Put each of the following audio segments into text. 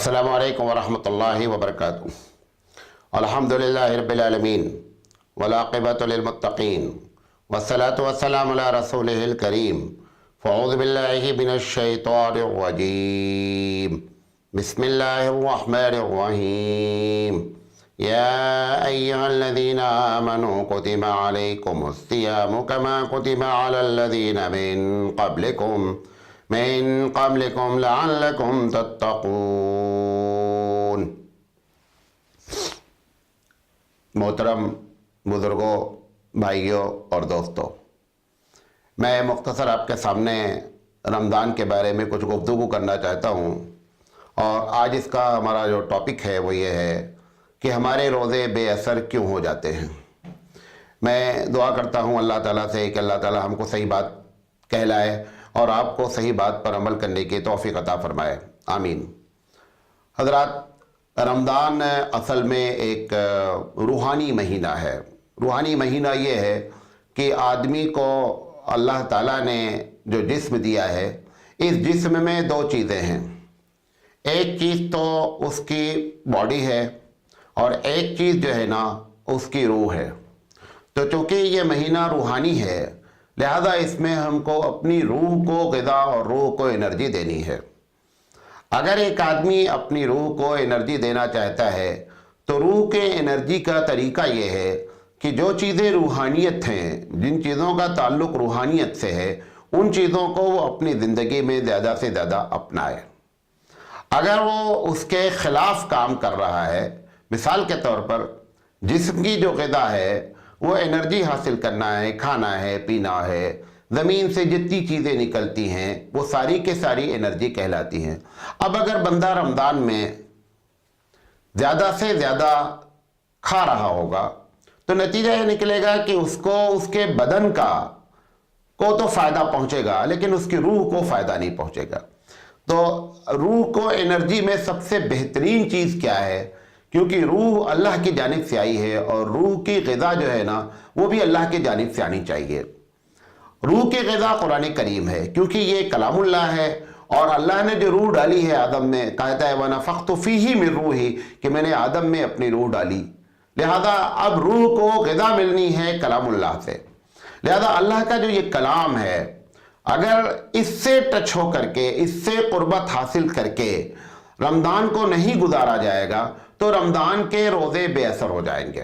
अस्सलामु अलैकुम वरहमतुल्लाहि वबरकातुहू। अल्हम्दुलिल्लाहि रब्बिल आलमीन वलाक़िबतु लिलमुत्तक़ीन वस्सलातु वस्सलामु अला रसूलिहिल करीम फ़अऊज़ु बिल्लाहि मिनश शैतानिर रजीम बिस्मिल्लाहिर रहमानिर रहीम या अय्युहल्लज़ीना आमनू कुतिबा अलैकुमुस सियामु कमा कुतिबा अलल्लज़ीना मिन क़ब्लिकुम लअल्लकुम तत्तक़ून। मोहतरम बुज़ुर्गों, भाइयों और दोस्तों, मैं मुख्तसर आपके सामने रमज़ान के बारे में कुछ गुफ्तगू करना चाहता हूँ। और आज इसका हमारा जो टॉपिक है वो ये है कि हमारे रोज़े बेअसर क्यों हो जाते हैं। मैं दुआ करता हूँ अल्लाह ताला से कि अल्लाह ताला हमको सही बात कहलाए और आपको सही बात पर अमल करने की तौफीक अता फरमाए, आमीन। हज़रात, रमज़ान असल में एक रूहानी महीना है। रूहानी महीना ये है कि आदमी को अल्लाह ताला ने जो जिस्म दिया है, इस जिस्म में दो चीज़ें हैं। एक चीज़ तो उसकी बॉडी है और एक चीज़ जो है ना उसकी रूह है। तो चूँकि ये महीना रूहानी है, लिहाजा इसमें हमको अपनी रूह को ग़िज़ा और रूह को एनर्जी देनी है। अगर एक आदमी अपनी रूह को एनर्जी देना चाहता है तो रूह के एनर्जी का तरीका ये है कि जो चीज़ें रूहानियत हैं, जिन चीज़ों का ताल्लुक़ रूहानियत से है, उन चीज़ों को वो अपनी ज़िंदगी में ज़्यादा से ज़्यादा अपनाए। अगर वो उसके ख़िलाफ़ काम कर रहा है, मिसाल के तौर पर जिस्म की जो ग़िज़ा है वो एनर्जी हासिल करना है, खाना है, पीना है, ज़मीन से जितनी चीज़ें निकलती हैं वो सारी के सारी एनर्जी कहलाती हैं। अब अगर बंदा रमज़ान में ज़्यादा से ज़्यादा खा रहा होगा तो नतीजा ये निकलेगा कि उसको उसके बदन को तो फ़ायदा पहुँचेगा, लेकिन उसकी रूह को फ़ायदा नहीं पहुँचेगा। तो रूह को एनर्जी में सबसे बेहतरीन चीज़ क्या है? क्योंकि रूह अल्लाह की जानिब से आई है और रूह की ग़िज़ा जो है ना वो भी अल्लाह की जानिब से आनी चाहिए। रूह की ग़िज़ा कुरान करीम है, क्योंकि ये कलामुल्लाह है और अल्लाह ने जो रूह डाली है आदम में, कहता है वनफ़ख़्तु फ़ीही मिन रूही, कि मैंने आदम में अपनी रूह डाली। लिहाजा अब रूह को ग़िज़ा मिलनी है कलामुल्लाह से। लिहाजा अल्लाह का जो ये कलाम है, अगर इससे टच हो करके, इससे क़ुर्बत हासिल करके रमज़ान को नहीं गुजारा जाएगा तो रमज़ान के रोज़े बेअसर हो जाएंगे।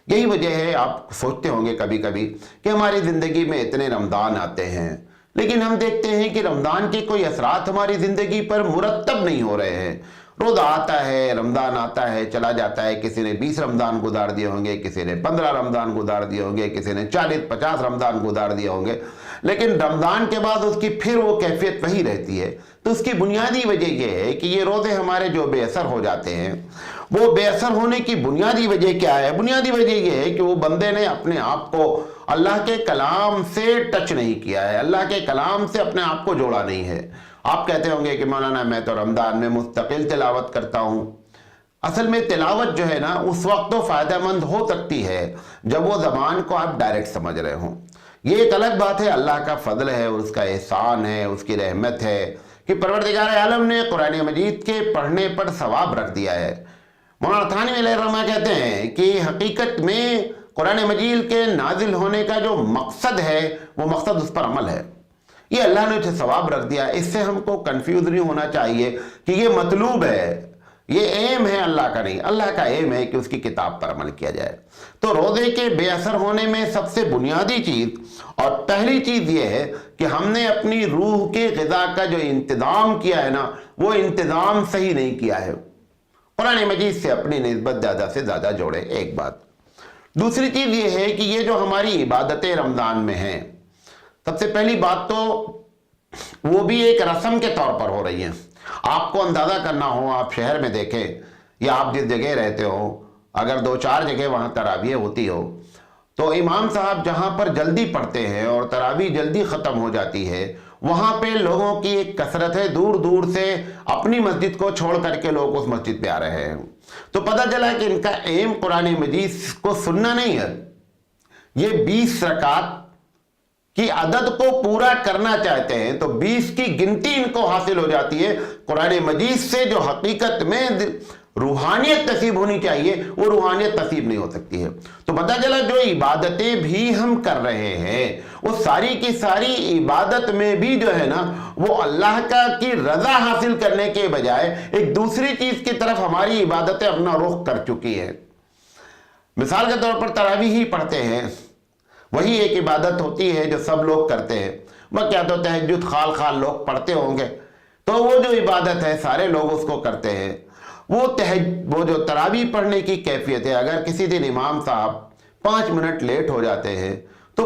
यही वजह है, आप सोचते होंगे कभी कभी कि हमारी ज़िंदगी में इतने रमज़ान आते हैं, लेकिन हम देखते हैं कि रमज़ान के कोई असरात हमारी ज़िंदगी पर मुरतब नहीं हो रहे हैं। रोज़ा आता है, रमज़ान आता है, चला जाता है। किसी ने 20 रमज़ान गुजार दिए होंगे, किसी ने 15 रमज़ान गुजार दिए होंगे, किसी ने 40-50 रमज़ान गुजार दिए होंगे, लेकिन रमज़ान के बाद उसकी फिर वो कैफियत वही रहती है। तो उसकी बुनियादी वजह यह है कि ये रोज़े हमारे जो बेअसर हो जाते हैं, वो बेअसर होने की बुनियादी वजह क्या है? बुनियादी वजह यह है कि वो बंदे ने अपने आप को अल्लाह के कलाम से टच नहीं किया है, अल्लाह के कलाम से अपने आप को जोड़ा नहीं है। आप कहते होंगे कि मौलाना मैं तो रमज़ान में मुस्तकिल तिलावत करता हूँ। असल में तिलावत जो है ना उस वक्त तो फ़ायदेमंद हो सकती है जब वो ज़बान को आप डायरेक्ट समझ रहे हों। ये एक अलग बात है, अल्लाह का फ़ज़ल है, उसका एहसान है, उसकी रहमत है कि परवरदिगार आलम ने कुरान मजीद के पढ़ने पर सवाब रख दिया है। मौलाना थानवी अलैहिर्रहमा कहते हैं कि हकीकत में कुरान मजीद के नाजिल होने का जो मकसद है वो मकसद उस पर अमल है। ये अल्लाह ने उसे सवाब रख दिया। इससे हमको कंफ्यूज नहीं होना चाहिए कि ये मतलूब है, ये एम है अल्लाह का नहीं। अल्लाह का एम है कि उसकी किताब पर अमल किया जाए। तो रोज़े के बेअसर होने में सबसे बुनियादी चीज़ और पहली चीज़ ये है कि हमने अपनी रूह के ग़िज़ा का जो इंतज़ाम किया है ना, वो इंतज़ाम सही नहीं किया है। कुरान मजीद से अपनी निस्बत ज़्यादा से ज़्यादा जोड़े, एक बात। दूसरी चीज़ ये है कि ये जो हमारी इबादतें रमज़ान में हैं, सबसे पहली बात तो वो भी एक रस्म के तौर पर हो रही हैं। आपको अंदाज़ा करना हो, आप शहर में देखें या आप जिस जगह रहते हो, अगर 2-4 जगह वहाँ तरावीह होती हो तो इमाम साहब जहाँ पर जल्दी पढ़ते हैं और तरावी जल्दी ख़त्म हो जाती है, वहाँ पे लोगों की एक कसरत है। दूर दूर से अपनी मस्जिद को छोड़ करके लोग उस मस्जिद पे आ रहे हैं। तो पता चला कि इनका एम कुरान मजीद को सुनना नहीं है, ये 20 रकात की अदद को पूरा करना चाहते हैं तो 20 की गिनती इनको हासिल हो जाती है, कुरान मजीद से जो हकीकत में रूहानियत नसीब होनी चाहिए वो रूहानियत नसीब नहीं हो सकती है। तो पता चला जो इबादतें भी हम कर रहे हैं वो सारी की सारी इबादत में भी जो है ना वो अल्लाह का की रजा हासिल करने के बजाय एक दूसरी चीज की तरफ हमारी इबादतें अपना रुख कर चुकी है। मिसाल के तौर पर तरावी ही पढ़ते हैं, वही एक इबादत होती है जो सब लोग करते हैं। वह क्या तो तहज्जुद खाल खाल लोग पढ़ते होंगे, तो वो जो इबादत है सारे लोग उसको करते हैं। वो जो तरावी पढ़ने की कैफियत है, अगर किसी दिन इमाम साहब 5 मिनट लेट हो जाते हैं तो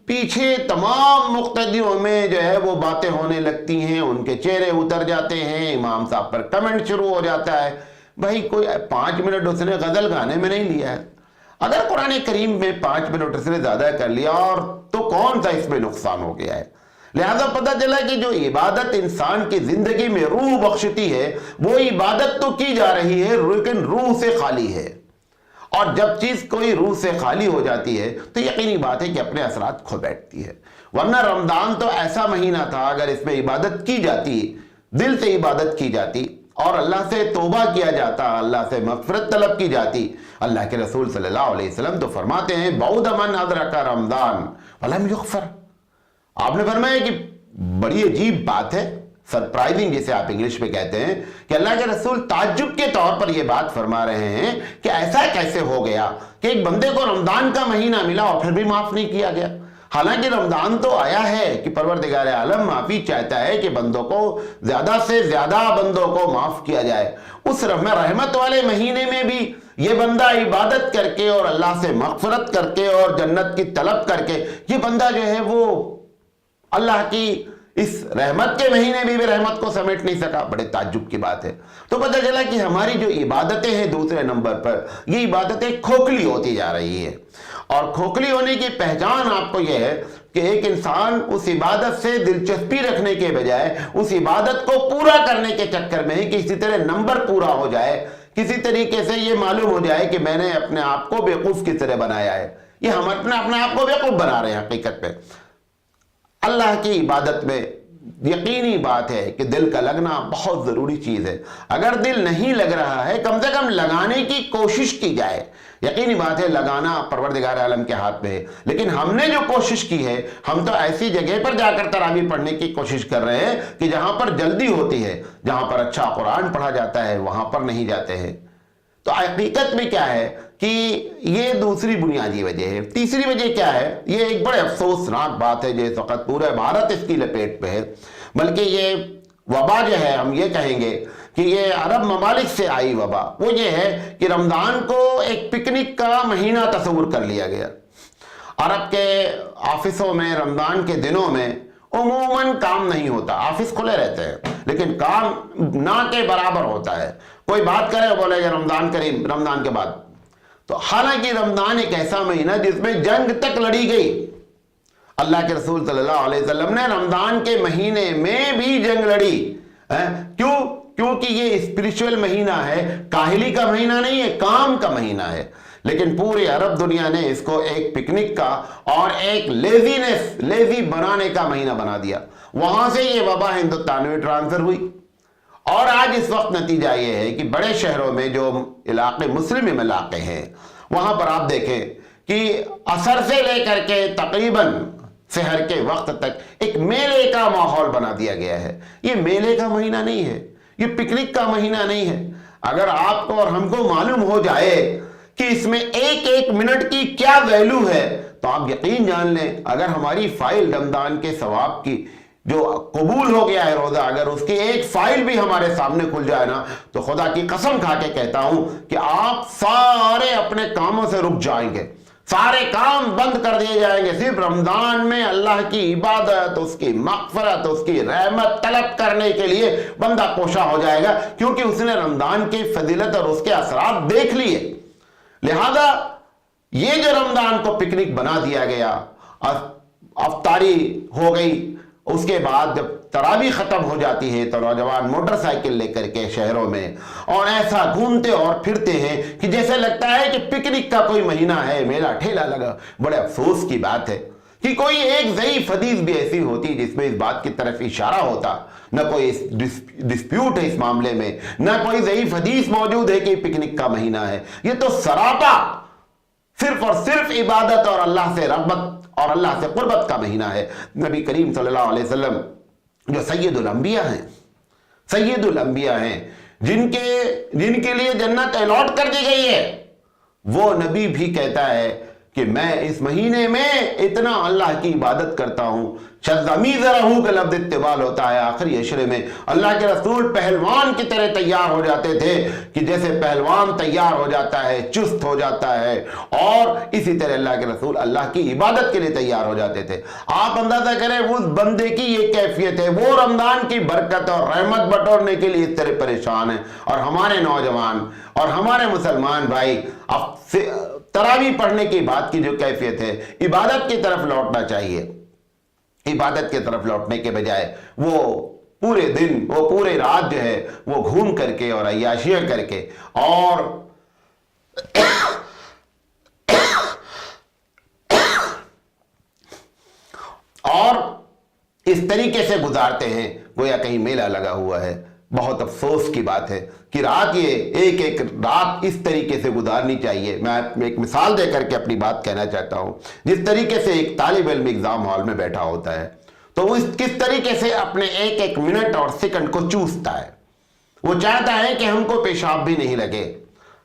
पीछे तमाम मुक्तदियों में जो है वो बातें होने लगती हैं, उनके चेहरे उतर जाते हैं, इमाम साहब पर कमेंट शुरू हो जाता है। भाई कोई 5 मिनट उसने गजल गाने में नहीं लिया है, अगर कुरान करीम में 5 मिनट से ज्यादा कर लिया और तो कौन सा इसमें नुकसान हो गया है। लिहाजा पता चला कि जो इबादत इंसान की जिंदगी में रूह बख्शती है वो इबादत तो की जा रही है लेकिन रूह से खाली है, और जब चीज कोई रूह से खाली हो जाती है तो यकीनी बात है कि अपने असरात खो बैठती है। वरना रमजान तो ऐसा महीना था, अगर इसमें इबादत की जाती, दिल से इबादत की जाती और अल्लाह से तौबा किया जाता, अल्लाह से मग़फ़िरत तलब की जाती। अल्लाह के रसूल सल्लल्लाहु अलैहि वसल्लम तो फरमाते हैं बऊद मन अदरका रमजान वलम युग़फ़र। आपने फरमाया कि बड़ी अजीब बात है, सरप्राइजिंग जिसे आप इंग्लिश में कहते हैं, कि अल्लाह के रसूल ताज्जुब के तौर पर यह बात फरमा रहे हैं कि ऐसा कैसे हो गया कि एक बंदे को रमजान का महीना मिला और फिर भी माफ नहीं किया गया। हालांकि रमजान तो आया है कि परवरदिगार आलम माफी चाहता है कि बंदों को ज्यादा से ज्यादा बंदों को माफ किया जाए। उस रहमत वाले महीने में भी ये बंदा इबादत करके और अल्लाह से मग़फ़िरत करके और जन्नत की तलब करके ये बंदा जो है वो अल्लाह की इस रहमत के महीने में भी रहमत को समेट नहीं सका। बड़े ताज्जुब की बात है। तो पता चला कि हमारी जो इबादतें हैं दूसरे नंबर पर ये इबादतें खोखली होती जा रही है, और खोखली होने की पहचान आपको यह है कि एक इंसान उस इबादत से दिलचस्पी रखने के बजाय उस इबादत को पूरा करने के चक्कर में कि किसी तरह नंबर पूरा हो जाए, किसी तरीके से ये मालूम हो जाए कि मैंने अपने आप को बेवकूफ किस तरह बनाया है। ये हम अपने आप को बेवकूफ बना रहे हैं। हकीकत में अल्लाह की इबादत में यकीनी बात है कि दिल का लगना बहुत जरूरी चीज है। अगर दिल नहीं लग रहा है कम से कम लगाने की कोशिश की जाए। यकीनी बात है लगाना परवरदिगार आलम के हाथ में है, लेकिन हमने जो कोशिश की है हम तो ऐसी जगह पर जाकर तरावी पढ़ने की कोशिश कर रहे हैं कि जहां पर जल्दी होती है, जहां पर अच्छा कुरान पढ़ा जाता है वहां पर नहीं जाते हैं। तो हकीकत में क्या है कि ये दूसरी बुनियादी वजह है। तीसरी वजह क्या है, ये एक बड़े अफसोसनाक बात है जो इस वक्त पूरे भारत इसकी लपेट पे है, बल्कि ये वबा जो है हम ये कहेंगे कि ये अरब ममालिक से आई वबा। वो ये है कि रमजान को एक पिकनिक का महीना तस्वुर कर लिया गया। अरब के ऑफिसों में रमजान के दिनों में उमूमन काम नहीं होता, ऑफिस खुले रहते हैं लेकिन काम ना के बराबर होता है। कोई बात करे बोलेगा रमजान करीब, रमजान के बाद। तो हालांकि रमजान एक ऐसा महीना जिसमें जंग तक लड़ी गई। अल्लाह के रसूल सल्लल्लाहु अलैहि वसल्लम ने रमजान के महीने में भी जंग लड़ी। क्यों? क्योंकि ये स्पिरिचुअल महीना है, काहिली का महीना नहीं है, काम का महीना है। लेकिन पूरी अरब दुनिया ने इसको एक पिकनिक का और एक लेजी बनाने का महीना बना दिया। वहां से ये वबा हिंदुस्तान में ट्रांसफर हुई और आज इस वक्त नतीजा ये है कि बड़े शहरों में जो इलाके मुस्लिम इलाके हैं वहां पर आप देखें कि असर से लेकर के तकरीबन सहर के वक्त तक एक मेले का माहौल बना दिया गया है। ये मेले का महीना नहीं है, ये पिकनिक का महीना नहीं है। अगर आपको और हमको मालूम हो जाए कि इसमें एक एक मिनट की क्या वैल्यू है तो आप यकीन जान लें, अगर हमारी फाइल रमजान के सवाब की जो कबूल हो गया है रोजा, अगर उसकी एक फाइल भी हमारे सामने खुल जाए ना तो खुदा की कसम खा के कहता हूं कि आप सारे अपने कामों से रुक जाएंगे, सारे काम बंद कर दिए जाएंगे। सिर्फ रमजान में अल्लाह की इबादत, उसकी मग़फ़िरत, उसकी रहमत तलब करने के लिए बंदा कोशा हो जाएगा, क्योंकि उसने रमजान की फजीलत और उसके असरात देख लिए। लिहाजा ये जो रमजान को पिकनिक बना दिया गया, अफ्तारी हो गई, उसके बाद जब तरावी खत्म हो जाती है तो नौजवान मोटरसाइकिल लेकर के शहरों में और ऐसा घूमते और फिरते हैं कि जैसे लगता है कि पिकनिक का कोई महीना है, मेला ठेला लगा। बड़े अफसोस की बात है कि कोई एक ज़ईफ हदीस भी ऐसी होती जिसमें इस बात की तरफ इशारा होता। न कोई डिस्प्यूट है इस मामले में, न कोई ज़ईफ हदीस मौजूद है कि पिकनिक का महीना है। ये तो सरापा सिर्फ और सिर्फ इबादत और अल्लाह से रग़बत और अल्लाह से क़ुर्बत का महीना है। नबी करीम सल्लल्लाहु अलैहि वसल्लम जो सैयदुल अंबिया हैं, जिनके लिए जन्नत अलॉट कर दी गई है, वो नबी भी कहता है कि मैं इस महीने में इतना अल्लाह की इबादत करता हूं। शज़मीज़रहू का लफ्ज़ इस्तेमाल होता है आखिरी अशरे में। अल्लाह के रसूल पहलवान की तरह तैयार हो जाते थे कि जैसे पहलवान तैयार हो जाता है, चुस्त हो जाता है, और इसी तरह अल्लाह के रसूल अल्लाह की इबादत के लिए तैयार हो जाते थे। आप अंदाजा करें उस बंदे की ये कैफियत है, वो रमजान की बरकत और रहमत बटोरने के लिए इस तरह परेशान है। और हमारे नौजवान और हमारे मुसलमान भाई अब तरावी पढ़ने की बात की जो कैफियत है, इबादत की तरफ लौटना चाहिए। इबादत की तरफ लौटने के बजाय वो पूरे दिन, वो पूरे रात जो है वो घूम करके और अय्याशियां करके और इस तरीके से गुजारते हैं गोया कहीं मेला लगा हुआ है। बहुत अफसोस की बात है कि रात ये एक एक रात इस तरीके से गुजारनी चाहिए। मैं एक मिसाल दे करके अपनी बात कहना चाहता हूं। जिस तरीके से एक तालिब इल्म एग्जाम हॉल में बैठा होता है तो वो किस तरीके से अपने एक एक मिनट और सेकंड को चूसता है। वो चाहता है कि हमको पेशाब भी नहीं लगे,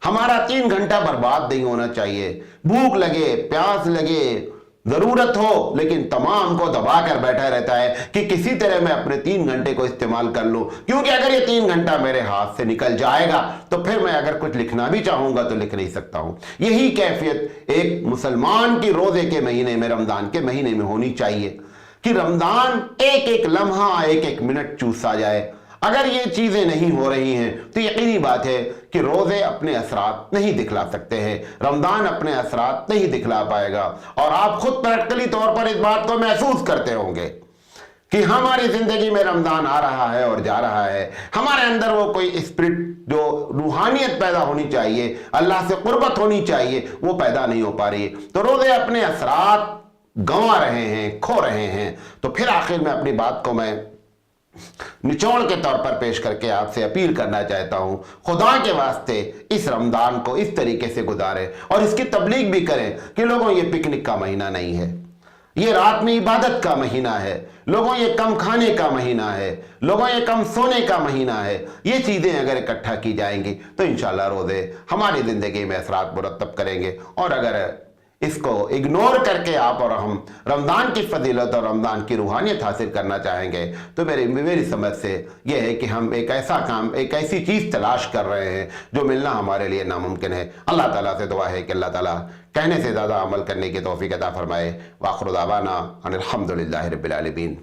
हमारा 3 घंटा बर्बाद नहीं होना चाहिए। भूख लगे, प्यास लगे, जरूरत हो, लेकिन तमाम को दबा कर बैठा रहता है कि किसी तरह मैं अपने 3 घंटे को इस्तेमाल कर लूं, क्योंकि अगर ये 3 घंटा मेरे हाथ से निकल जाएगा तो फिर मैं अगर कुछ लिखना भी चाहूंगा तो लिख नहीं सकता हूं। यही कैफियत एक मुसलमान की रोजे के महीने में, रमजान के महीने में होनी चाहिए कि रमजान एक एक लम्हा, एक एक मिनट चूसा जाए। अगर ये चीजें नहीं हो रही हैं तो यकीनी बात है कि रोजे अपने असरात नहीं दिखला सकते हैं, रमजान अपने असरात नहीं दिखला पाएगा। और आप खुद प्रैक्टिकली तौर पर इस बात को महसूस करते होंगे कि हमारी जिंदगी में रमजान आ रहा है और जा रहा है, हमारे अंदर वो कोई स्पिरिट, जो रूहानियत पैदा होनी चाहिए, अल्लाह से कुर्बत होनी चाहिए, वो पैदा नहीं हो पा रही है। तो रोजे अपने असरात गंवा रहे हैं, खो रहे हैं। तो फिर आखिर में अपनी बात को मैं निचोड़ के तौर पर पेश करके आपसे अपील करना चाहता हूं, खुदा के वास्ते इस रमजान को इस तरीके से गुजारें और इसकी तबलीग भी करें कि लोगों ये पिकनिक का महीना नहीं है, ये रात में इबादत का महीना है, लोगों ये कम खाने का महीना है, लोगों ये कम सोने का महीना है। ये चीजें अगर इकट्ठा की जाएंगी तो इंशाल्लाह रोजे हमारी जिंदगी में असरात मुरतब करेंगे। और अगर इसको इग्नोर करके आप और हम रमज़ान की फजीलत और रमज़ान की रूहानियत हासिल करना चाहेंगे तो मेरी समझ से यह है कि हम एक ऐसा काम, एक ऐसी चीज़ तलाश कर रहे हैं जो मिलना हमारे लिए नामुमकिन है। अल्लाह ताला से दुआ है कि अल्लाह ताला कहने से ज़्यादा अमल करने की तौफीक अता फरमाए। वाखिर दावाना अनिल हम्दुलिल्लाहि रब्बिल आलमीन।